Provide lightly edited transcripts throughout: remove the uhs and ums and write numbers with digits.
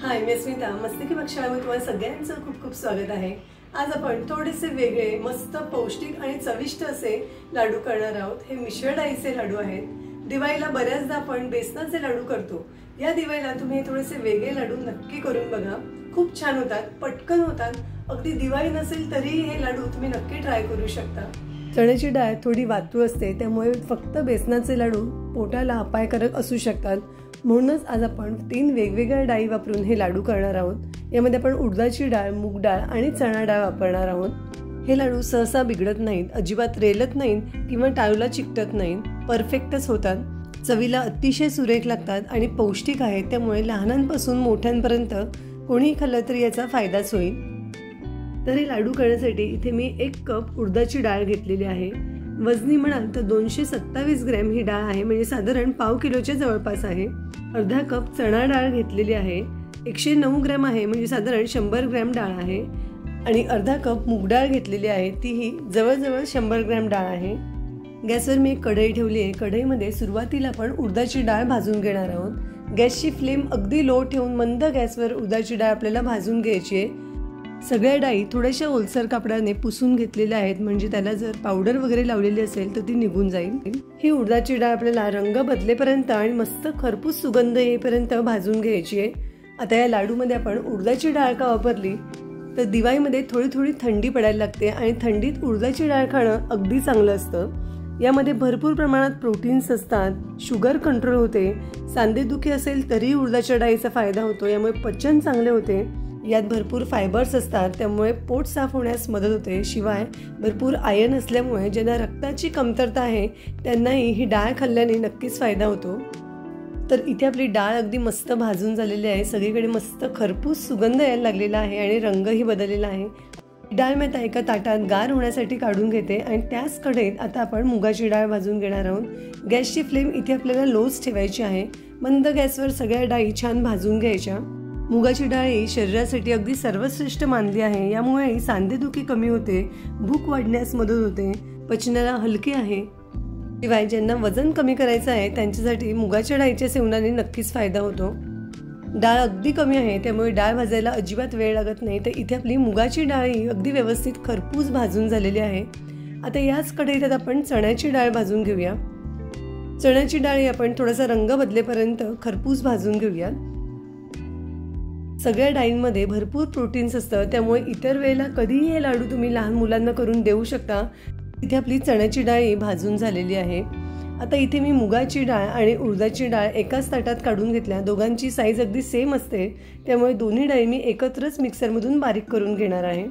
हाय, मी स्मिता. मस्तिकी पक्षामध्ये तुम्हाला सगळ्यांचं खूप खूप स्वागत आहे. आज आपण थोडेसे वेगळे, मस्त पौष्टिक आणि चविष्ट असे लाडू करणार आहोत. हे मिश्र डाळीचे लाडू आहेत. दिवाळीला बऱ्याचदा आपण बेसनाचे लाडू करतो. या दिवाळीला तुम्ही थोडेसे वेगळे लाडू नक्की करून बघा. खूप छान होतात, पटकन होतात. अगदी दिवाळी नसेल तरी हे लाडू तुम्ही नक्की ट्राय करू शकता. चण्याची डाळ थोडी वातू असते, त्यामुळे फक्त बेसनाचे लाडू पोटाला अपायकारक असू शकतात. म्हणूनच आज आपण 3 वेगवेगळ्या डाळी वापरून हे लाडू करणार आहोत. यामध्ये आपण उडदाची डाळ, मूग डाळ आणि चणा डाळ वापरणार आहोत. हे लाडू सहसा बिघडत नाहीत, अजिबात रेलत नाहीत किंवा टाळूला चिकटत नाहीत. परफेक्टच होतात. चवीला अतिशय सुरेख लागतात आणि पौष्टिक आहेत. त्यामुळे लहानांपासून मोठ्यांपर्यंत कोणी खाल्लं तरी याचा फायदाच होईल. तर हे लाडू करण्यासाठी इथे मी 1 कप उडदाची डाळ घेतलेली आहे. वजनी म्हणाल तर 227 ग्रॅम ही डाळ आहे, म्हणजे साधारण पाव किलोच्या जवळपास आहे. अर्धा कप चणा डाळ घेतलेली आहे. 109 ग्रॅम आहे, म्हणजे साधारण 100 ग्रॅम डाळ आहे. आणि अर्धा कप मूग डाळ घेतलेली आहे, तीही जवळजवळ 100 ग्रॅम डाळ आहे. गॅसवर मी एक कढई ठेवली आहे. कढईमध्ये सुरुवातीला आपण उडदाची डाळ भाजून घेणार आहोत. गॅसची फ्लेम अगदी लो ठेवून मंद गॅसवर उडदाची डाळ आपल्याला भाजून घ्यायची आहे. सगळ्या डाळी थोड्याशा ओलसर कापडाने पुसून घेतलेल्या आहेत, म्हणजे त्याला जर पावडर वगैरे लावलेली असेल तर ती निघून जाईल. ही उडदाची डाळ आपल्याला रंग बदलेपर्यंत आणि मस्त खरपूस सुगंध येईपर्यंत भाजून घ्यायची आहे. आता या लाडूमध्ये आपण उडदाची डाळ का वापरली तर दिवाळीमध्ये थोडी थोडी थंडी पडायला लागते आणि थंडीत उडदाची डाळ खाणं अगदी चांगलं असतं. यामध्ये भरपूर प्रमाणात प्रोटीन्स असतात. शुगर कंट्रोल होते. सांधेदुखी असेल तरी उडदाच्या डाळीचा फायदा होतो. यामुळे पचन चांगले होते. यात भरपूर फायबर्स असतात, त्यामुळे पोट साफ होण्यास मदत होते. शिवाय भरपूर आयर्न असल्यामुळे ज्यांना रक्ताची कमतरता आहे त्यांनाही ही डाळ खाल्ल्याने नक्कीच फायदा होतो. तर इथे आपली डाळ अगदी मस्त भाजून झालेली आहे. सगळीकडे मस्त खरपूस सुगंध यायला लागलेला आहे आणि रंगही बदललेला आहे. डाळ मी आता एका ताटात गार होण्यासाठी काढून घेते आणि त्याच कढईत आता आपण मुगाची डाळ भाजून घेणार आहोत. गॅसची फ्लेम इथे आपल्याला लोच ठेवायची आहे. मंद गॅसवर सगळ्या डाळी छान भाजून घ्यायच्या. मुगाची डाळ ही शरीरासाठी अगदी सर्वश्रेष्ठ मानली आहे. यामुळे सांधेदुखी कमी होते, भूक वाढण्यास मदत होते, पचनाला हलकी आहे. शिवाय ज्यांना वजन कमी करायचं आहे त्यांच्यासाठी मुगाच्या डाळीच्या सेवनाने नक्कीच फायदा होतो. डाळ अगदी कमी आहे, त्यामुळे डाळ भाजायला अजिबात वेळ लागत नाही. तर इथे आपली मुगाची डाळ ही अगदी व्यवस्थित खरपूस भाजून झालेली आहे. आता याच कढईत आपण चण्याची डाळ भाजून घेऊया. चण्याची डाळ आपण थोडासा रंग बदलेपर्यंत खरपूस भाजून घेऊया. सगळ्या डाळींमध्ये भरपूर प्रोटीन्स असतं, त्यामुळे इतर वेळेला कधीही हे लाडू तुम्ही लहान मुलांना करून देऊ शकता. इथे आपली चण्याची डाळ भाजून झालेली आहे. आता इथे मी मुगाची डाळ आणि उडदाची डाळ एकाच ताटात काढून घेतल्या. दोघांची साईज अगदी सेम असते, त्यामुळे दोन्ही डाळी मी एकत्रच मिक्सरमधून बारीक करून घेणार आहे.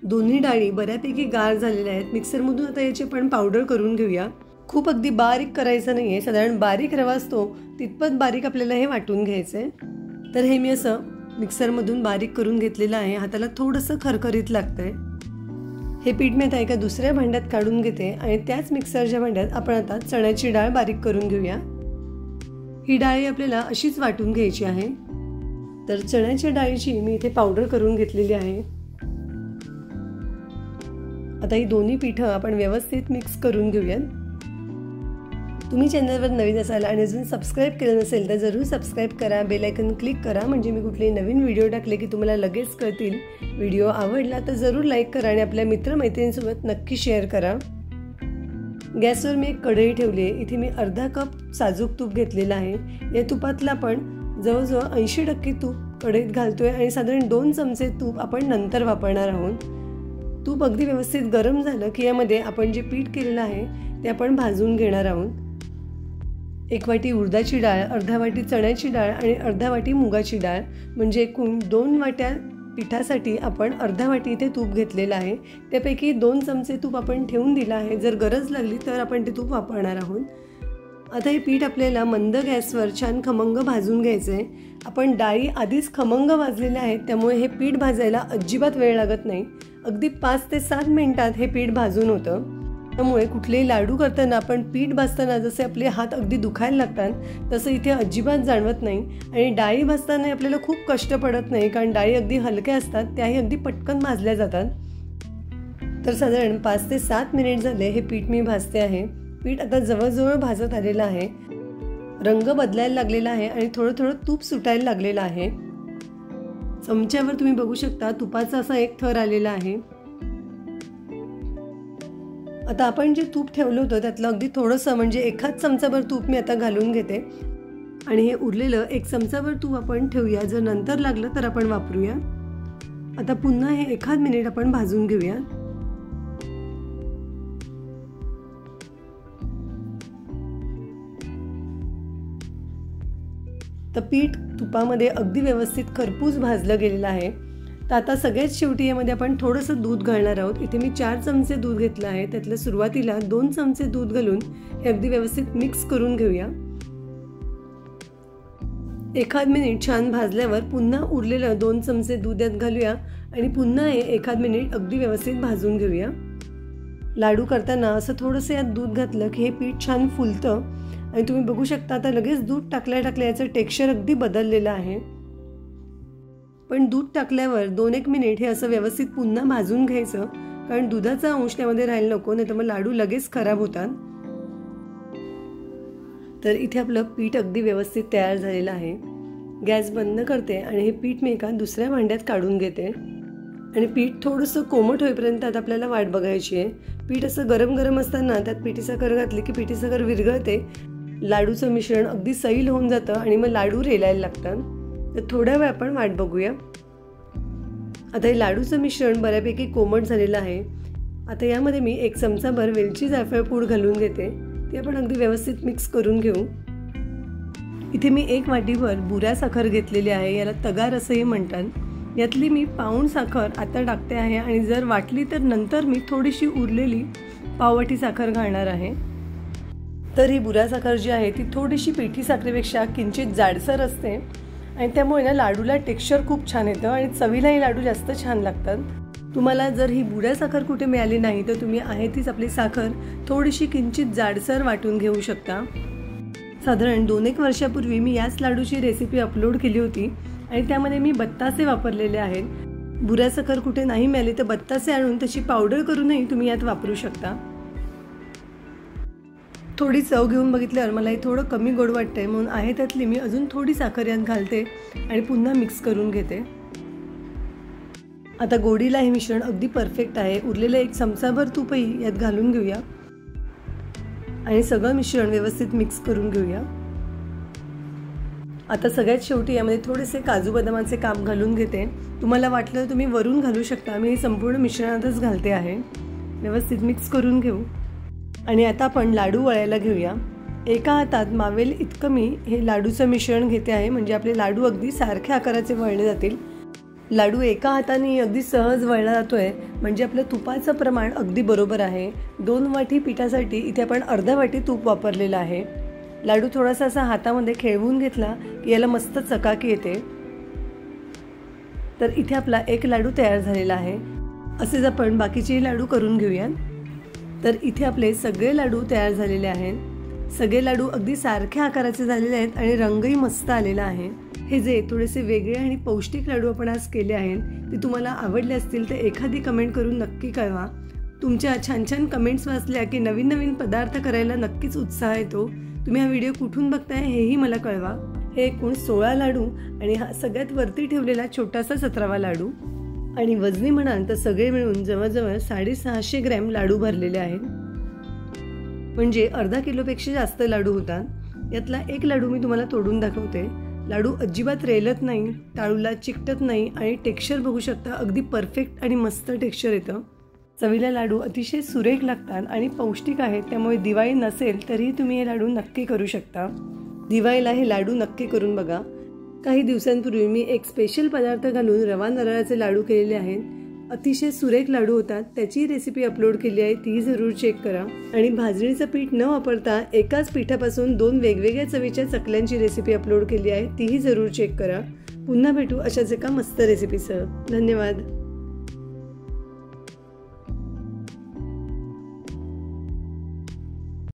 दोन्ही डाळी बऱ्यापैकी गार झालेल्या आहेत. मिक्सरमधून आता याची पण पावडर करून घेऊया. खूप अगदी बारीक करायचं नाहीये, साधारण बारीक रवा असतो तितपत बारीक आपल्याला हे वाटून घ्यायचंय. तर हे मी असं मिक्सरमधून बारीक करून घेतलेलं आहे. हाताला थोडंसं खरखरीत लागतंय. हे पीठ मी आता एका दुसऱ्या भांड्यात काढून घेते आणि त्याच मिक्सरच्या भांड्यात आपण आता चण्याची डाळ बारीक करून घेऊया. ही डाळ आपल्याला अशीच वाटून घ्यायची आहे. तर चण्याच्या डाळीची मी इथे पावडर करून घेतलेली आहे. आता ही दोन्ही पीठं आपण व्यवस्थित मिक्स करून घेऊयात. तुम्ही चॅनलवर नवीन असाल आणि अजून सबस्क्राईब केलं नसेल तर जरूर सबस्क्राईब करा. बेल आयकन क्लिक करा, म्हणजे मी कुठलेही नवीन व्हिडिओ टाकले की तुम्हाला लगेच कळतील. व्हिडिओ आवडला तर जरूर लाईक करा आणि आपल्या मित्रमैत्रिणींसोबत नक्की शेअर करा. गॅसवर मी एक कढई ठेवली आहे. इथे मी अर्धा कप साजूक तूप घेतलेलं आहे. या तुपातलं आपण जवळजवळ 80% तूप कढईत घालतोय आणि साधारण 2 चमचे तूप आपण नंतर वापरणार आहोत. तूप अगदी व्यवस्थित गरम झालं की यामध्ये आपण जे पीठ केलेलं आहे ते आपण भाजून घेणार आहोत. 1 वाटी उडदाची डाळ, अर्धा वाटी चण्याची डाळ आणि अर्धा वाटी मुगाची डाळ, म्हणजे एकूण 2 वाट्या पिठासाठी आपण अर्धा वाटी इथे तूप घेतलेलं आहे. त्यापैकी 2 चमचे तूप आपण ठेवून दिलं आहे. जर गरज लागली तर आपण ते तूप वापरणार आहोत. आता हे पीठ आपल्याला मंद गॅसवर छान खमंग भाजून घ्यायचं आहे. आपण डाळी आधीच खमंग भाजलेल्या आहेत, त्यामुळे हे पीठ भाजायला अजिबात वेळ लागत नाही. अगदी 5 ते 7 मिनिटात हे पीठ भाजून होतं. त्यामुळे कुठलेही लाडू करताना आपण पीठ भाजताना जसे आपले हात अगदी दुखायला लागतात तसं इथे अजिबात जाणवत नाही. आणि डाळी भाजताना आपल्याला खूप कष्ट पडत नाही, कारण डाळी अगदी हलक्या असतात, त्याही अगदी पटकन भाजल्या जातात. तर साधारण 5 ते 7 मिनिट झाले हे पीठ मी भाजते आहे. पीठ आता जवळजवळ भाजत आलेलं आहे. रंग बदलायला लागलेला आहे आणि थोडं थोडं तूप सुटायला लागलेलं आहे। चमच्यावर तुम्ही बघू शकता तुपाचा असा एक थर आलेला आहे। आता आपण जे तूप ठेवलं होतं त्यातलं अगदी थोडंसं म्हणजे एकाच चमचाभर तूप मी आता घालून घेते आणि हे उरलेलं एक चमचाभर तूप आपण ठेवूया, जर नंतर लागलं तर आपण वापरूया। आता पुन्हा हे 1 मिनिट आपण भाजून घेऊया। तर पीठ तुपामध्ये अगदी व्यवस्थित खरपूस भाजलं गेलेलं आहे। तर आता सगळ्यात शेवटी यामध्ये आपण थोडंसं दूध घालणार आहोत। इथे मी 4 चमचे दूध घेतलं आहे, त्यातलं सुरुवातीला 2 चमचे दूध घालून हे अगदी व्यवस्थित मिक्स करून घेऊया। 1 मिनिट छान भाजल्यावर पुन्हा उरलेलं 2 चमचे दूध यात घालूया आणि पुन्हा हे 1 मिनिट अगदी व्यवस्थित भाजून घेऊया। लाडू करताना असं थोडंसं यात दूध घातलं की हे पीठ छान फुलतं आणि तुम्ही बघू शकता आता लगेच दूध टाकल्या याचं टेक्स्चर अगदी बदललेलं आहे। पण दूध टाकल्यावर 2-1 मिनिट हे असं व्यवस्थित पुन्हा भाजून घ्यायचं, कारण दुधाचा अंश त्यामध्ये राहायला नको, नाही तर मग लाडू लगेच खराब होतात। तर इथे आपलं पीठ अगदी व्यवस्थित तयार झालेलं आहे। गॅस बंद करते आणि हे पीठ मी एका दुसऱ्या भांड्यात काढून घेते आणि पीठ थोडंसं कोमट होईपर्यंत आता आपल्याला वाट बघायची आहे। पीठ असं गरम गरम असताना त्यात पिठी साखर घातली की पिठी साखर विरघळते, लाडूचं मिश्रण अगदी सैल होऊन जातं आणि मग लाडू रेलायला लागतात। तर थोड्या वेळ आपण वाट बघूया। आता हे लाडूचं मिश्रण बऱ्यापैकी कोमट झालेलं आहे। आता यामध्ये मी 1 चमचाभर वेलची जायफळ पूड घालून घेते, ते आपण अगदी व्यवस्थित मिक्स करून घेऊ। इथे मी 1 वाटीभर बुऱ्या साखर घेतलेली आहे, याला तगार असंही म्हणतात। यातली मी पाऊण साखर आता टाकते आहे आणि जर वाटली तर नंतर मी थोडीशी उरलेली पाववाटी साखर घालणार आहे। तर ही बुरा साखर जी आहे ती थोडीशी पिठी साखरेपेक्षा किंचित जाडसर असते आणि त्यामुळे ना लाडूला टेक्स्चर खूप छान येतं आणि चवीलाही लाडू जास्त छान लागतात। तुम्हाला जर ही बुऱ्या साखर कुठे मिळाली नाही तर तुम्ही आहे तीच आपली साखर थोडीशी किंचित जाडसर वाटून घेऊ शकता। साधारण 2-1 वर्षापूर्वी मी याच लाडूची रेसिपी अपलोड केली होती आणि त्यामध्ये मी बत्तासे वापरलेले आहेत। बुऱ्या साखर कुठे नाही मिळाली तर बत्तासे आणून त्याची पावडर करूनही तुम्ही यात वापरू शकता। थोडी चव घेऊन बघितल्यावर मला हे थोडं कमी गोड वाटतंय, म्हणून आहे त्यातली मी अजून थोडी साखर यात घालते आणि पुन्हा मिक्स करून घेते। आता गोडीला हे मिश्रण अगदी परफेक्ट आहे। उरलेलं 1 चमचाभर तूपही यात घालून घेऊया आणि सगळं मिश्रण व्यवस्थित मिक्स करून घेऊया। आता सगळ्यात शेवटी यामध्ये थोडेसे काजू बदामाचे काप घालून घेते, तुम्हाला वाटलं तुम्ही वरून घालू शकता, मी हे संपूर्ण मिश्रणातच घालते आहे। व्यवस्थित मिक्स करून घेऊ आणि आता आपण लाडू वळायला घेऊया। एका हातात मावेल इतकं मी हे लाडूचं मिश्रण घेते आहे, म्हणजे आपले लाडू अगदी सारख्या आकाराचे वळले जातील। लाडू एका हाताने अगदी सहज वळला जातोय, म्हणजे आपलं तुपाचं प्रमाण अगदी बरोबर आहे। 2 वाटी पिठासाठी इथे आपण अर्धा वाटी तूप वापरलेलं आहे। लाडू थोडासा असा हातामध्ये खेळवून घेतला की याला मस्त चकाकी येते। तर इथे आपला 1 लाडू तयार झालेला आहे। असेच आपण बाकीचे लाडू करून घेऊया। तर इथे आपले सगळे लाडू तयार झालेले आहेत। सगळे लाडू अगदी सारख्या आकाराचे झालेले आहेत आणि रंगही मस्त आलेला आहे। हे जे थोडेसे वेगळे आणि पौष्टिक लाडू आपण आज केले आहेत ते तुम्हाला आवडले असतील तर एखादी कमेंट करून नक्की कळवा। तुमच्या छान छान कमेंट्स वाचल्या की नवीन नवीन पदार्थ करायला नक्कीच उत्साह येतो। तुम्ही हा व्हिडिओ कुठून बघताय हेही मला कळवा। हे एकूण 16 लाडू आणि हा सगळ्यात वरती ठेवलेला छोटासा 17वा लाडू आणि वजनी म्हणाल तर सगळे मिळून जवळजवळ 650 ग्रॅम लाडू भरलेले आहेत, म्हणजे अर्धा किलोपेक्षा जास्त लाडू होतात। यातला 1 लाडू मी तुम्हाला तोडून दाखवते। लाडू अजिबात रेलत नाही, टाळूला चिकटत नाही आणि टेक्स्चर बघू शकता अगदी परफेक्ट आणि मस्त टेक्स्चर येतं। चवीला लाडू अतिशय सुरेख लागतात आणि पौष्टिक आहेत, त्यामुळे दिवाळी नसेल तरी तुम्ही हे लाडू नक्की करू शकता। दिवाळीला हे लाडू नक्की करून बघा। काही दिवसांपूर्वी मी एक स्पेशल पदार्थ घालून रवा नारळाचे लाडू केलेले आहेत, अतिशय सुरेख लाडू होतात। त्याची रेसिपी अपलोड केली आहे, ती जरूर चेक करा। आणि भाजणीचं पीठ न वापरता एकाच पिठापासून 2 वेगवेगळ्या चवीच्या चकल्यांची रेसिपी अपलोड केली आहे, तीही जरूर चेक करा। पुन्हा भेटू अशाच एका मस्त रेसिपीसह। धन्यवाद।